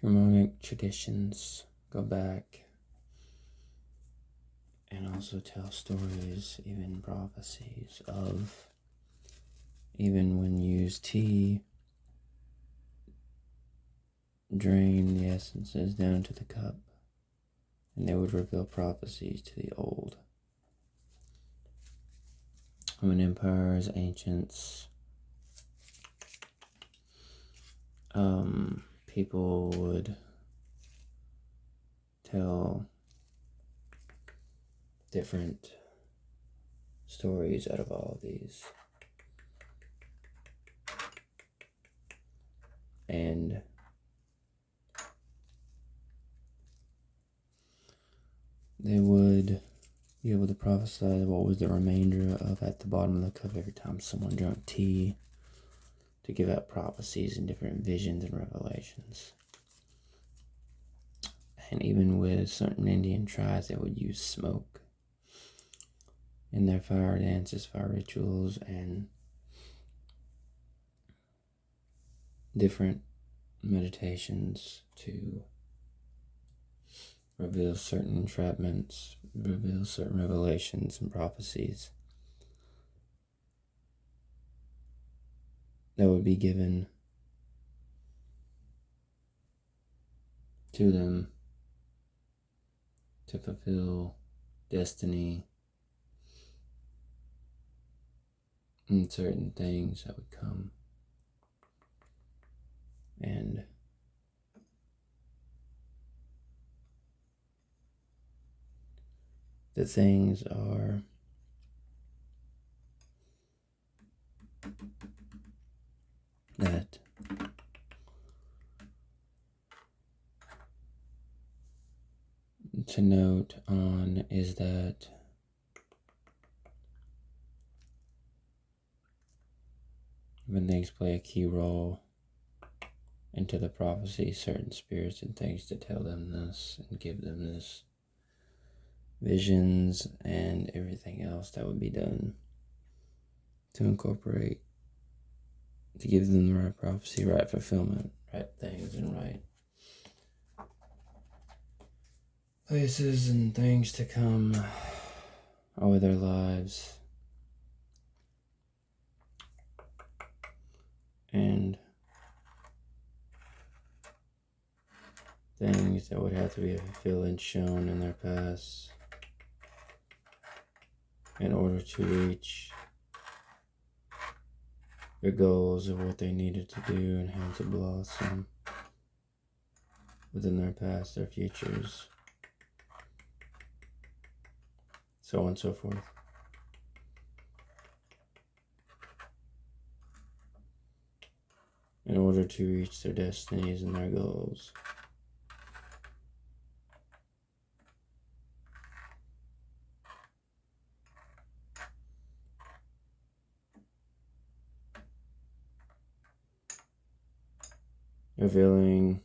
harmonic traditions go back and also tell stories, even prophecies of even when you use tea, drain the essences down to the cup, and they would reveal prophecies to the old. When empires, ancients, people would tell different stories out of all of these. And they would be able to prophesy what was the remainder of at the bottom of the cup every time someone drank tea, to give out prophecies and different visions and revelations. And even with certain Indian tribes, they would use smoke in their fire dances, fire rituals, and different meditations to reveal certain entrapments, reveal certain revelations and prophecies that would be given to them to fulfill destiny and certain things that would come. And the things are that to note on is that when things play a key role into the prophecy, certain spirits and things to tell them this and give them this visions and everything else that would be done to incorporate, to give them the right prophecy, right fulfillment, right things, and right places and things to come over their lives. And things that would have to be fulfilled and shown in their past in order to reach their goals of what they needed to do and how to blossom within their past, their futures, so on and so forth. In order to reach their destinies and their goals. Revealing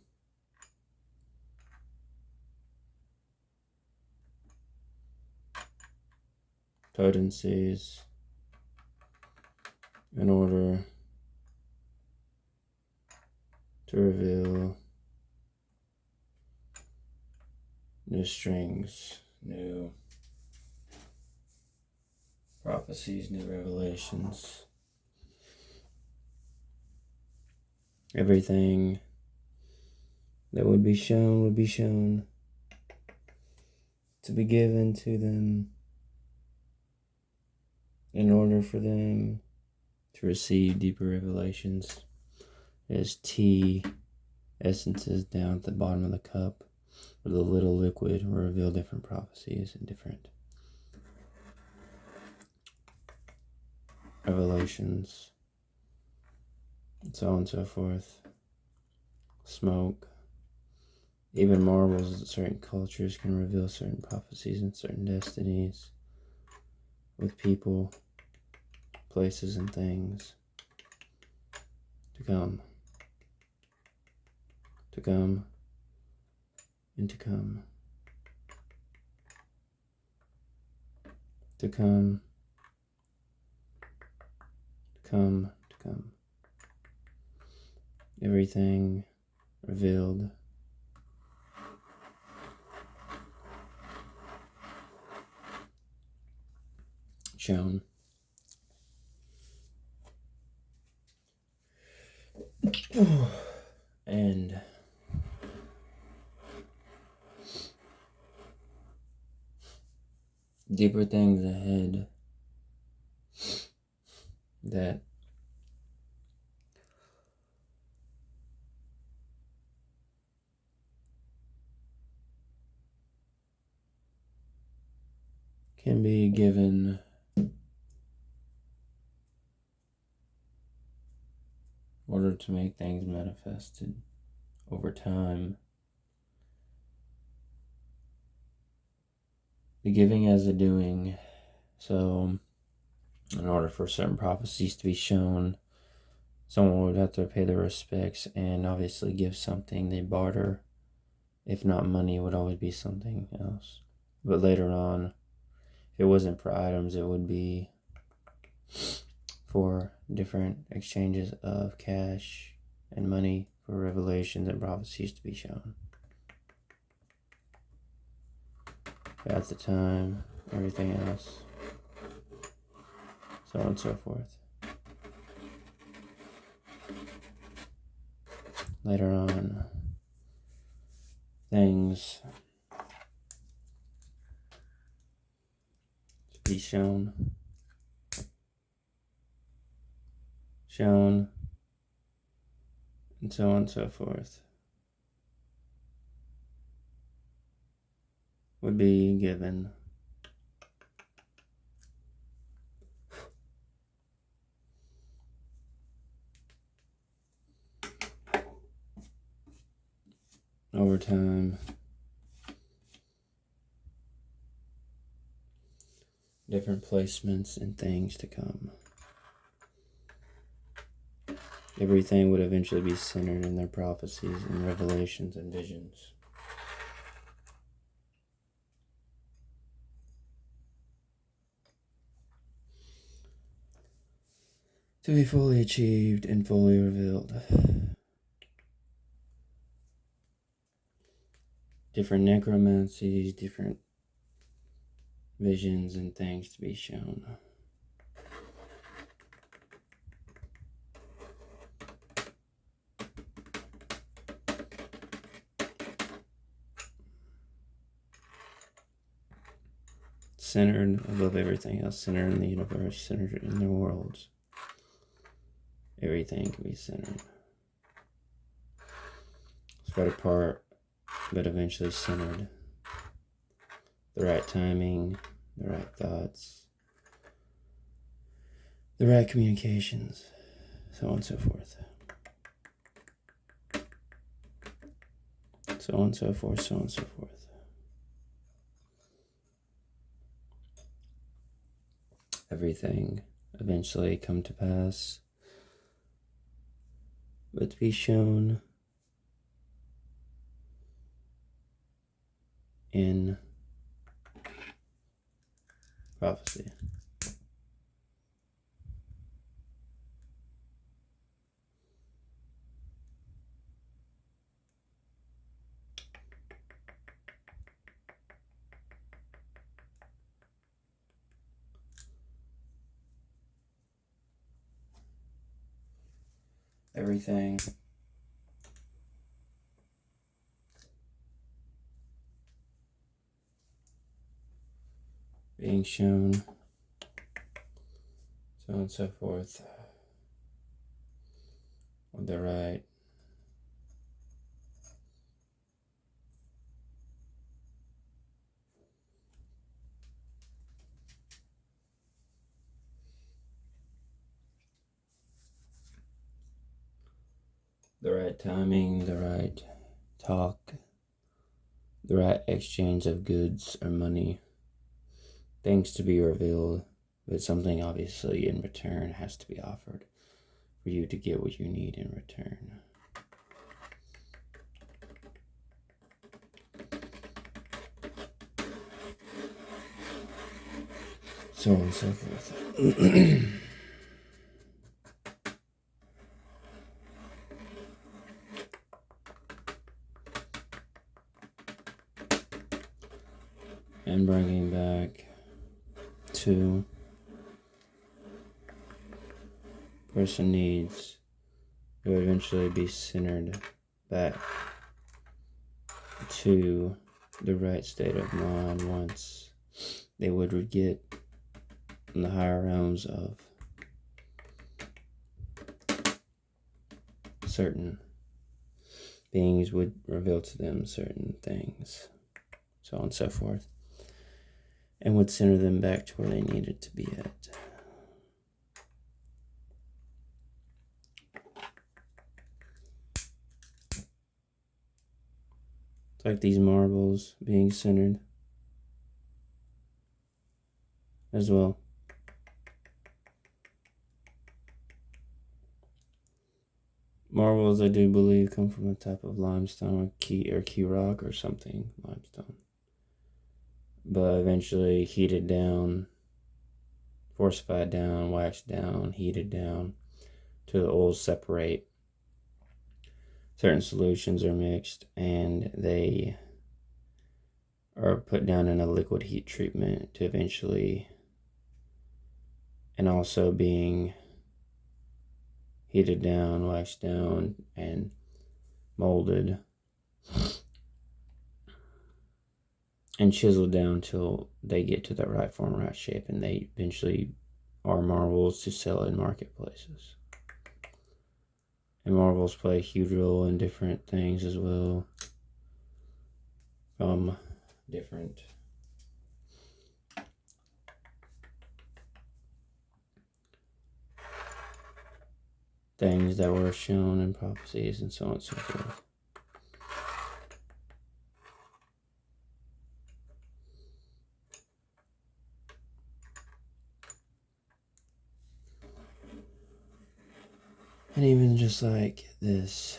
potencies in order to reveal new strings, new prophecies, new revelations. Everything that would be shown to be given to them in order for them to receive deeper revelations. As tea essences down at the bottom of the cup with a little liquid will reveal different prophecies and different revelations, and so on and so forth. Smoke, even marbles, certain cultures can reveal certain prophecies and certain destinies with people, places, and things to come, and to come, to come, to come. Everything revealed shown. And deeper things ahead that can be given in order to make things manifested over time. The giving as the doing. So, in order for certain prophecies to be shown, someone would have to pay their respects and obviously give something. They barter. If not money, it would always be something else. But later on, if it wasn't for items, it would be for different exchanges of cash and money for revelations and prophecies to be shown. At the time, everything else, so on and so forth. Later on, things to be shown, and so on and so forth, would be given. Over time, different placements and things to come. Everything would eventually be centered in their prophecies and revelations and visions. To be fully achieved and fully revealed. Different necromancies, different visions and things to be shown. Centered above everything else, centered in the universe, centered in the worlds. Everything can be centered. Spread apart, but eventually centered. The right timing, the right thoughts, the right communications, so on and so forth. So on and so forth, so on and so forth. Everything eventually come to pass, but to be shown in prophecy. Everything being shown, so on and so forth, with the right timing, the right talk, the right exchange of goods or money, things to be revealed, but something obviously in return has to be offered for you to get what you need in return. So on and so forth. And bringing back to person needs to eventually be centered back to the right state of mind once they would get in the higher realms of certain beings would reveal to them certain things, so on and so forth, and would center them back to where they needed to be at. It's like these marbles being centered as well. Marbles, I do believe, come from a type of limestone or key rock or something, limestone. But eventually heated down, forcified down, waxed down, heated down, till the oils separate. Certain solutions are mixed and they are put down in a liquid heat treatment to eventually, and also being heated down, waxed down, and molded and chiseled down till they get to the right form, right shape, and they eventually are marbles to sell in marketplaces. And marbles play a huge role in different things as well, from different things that were shown in prophecies and so on and so forth. And even just like this,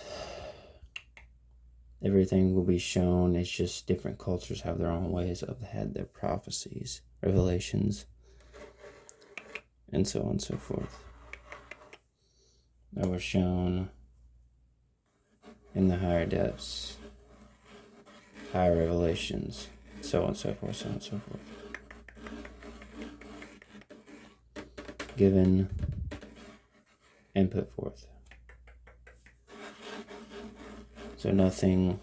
everything will be shown. It's just different cultures have their own ways of had their prophecies, revelations, and so on and so forth, that were shown in the higher depths, higher revelations, so on and so forth, so on and so forth. Given and put forth. So nothing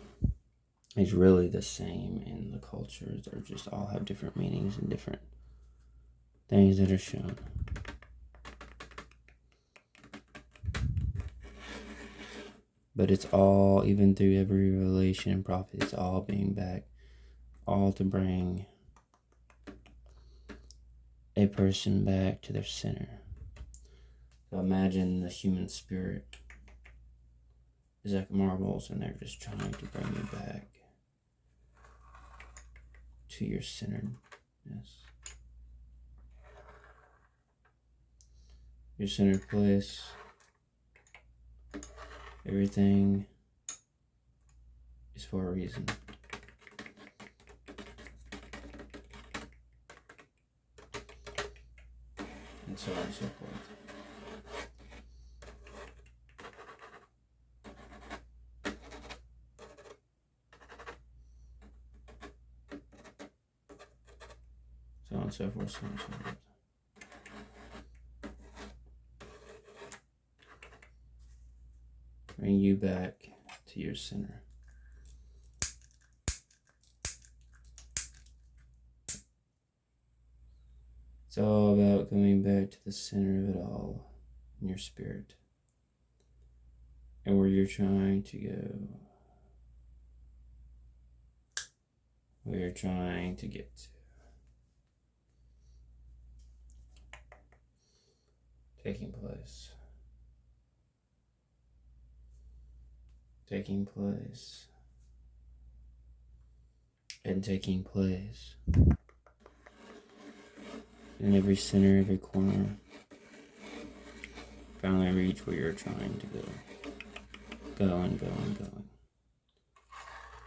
is really the same in the cultures. They just all have different meanings and different things that are shown. But it's all, even through every revelation and prophet, it's all being back, all to bring a person back to their center. So imagine the human spirit is like marbles, and they're just trying to bring you back to your centeredness. Your centered place. Everything is for a reason. And so on and so forth. So on and so forth, so on and so forth. Bring you back to your center. It's all about coming back to the center of it all in your spirit and where you're trying to go, where you're trying to get to. Taking place. Taking place. And taking place. In every center, every corner. Finally reach where you're trying to go. Going, going, going.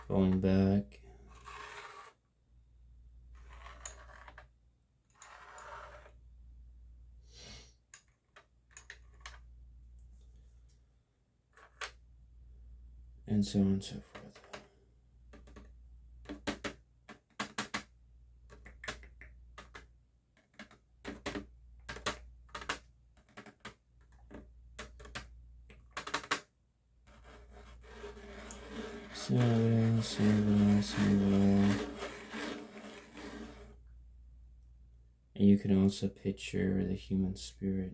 Going back. And so on and so forth. And you can also picture the human spirit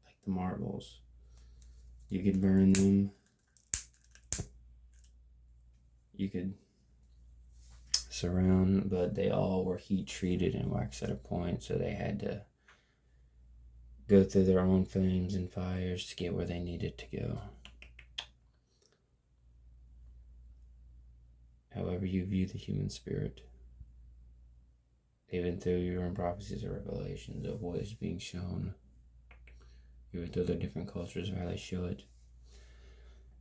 like the marbles. You could burn them. You could surround, but they all were heat treated and waxed at a point, so they had to go through their own flames and fires to get where they needed to go. However you view the human spirit, even through your own prophecies or revelations of what is being shown, even through the different cultures of how they show it,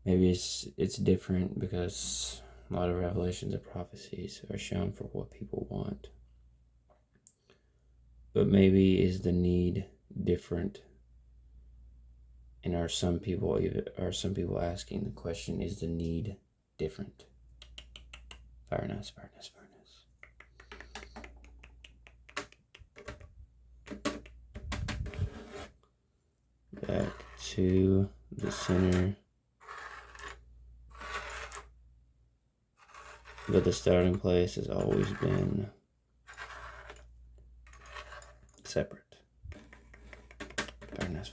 maybe it's different because a lot of revelations or prophecies are shown for what people want. But maybe is the need different? And are some people asking the question, is the need different? Fairness. Back to the center. But the starting place has always been separate. Fairness.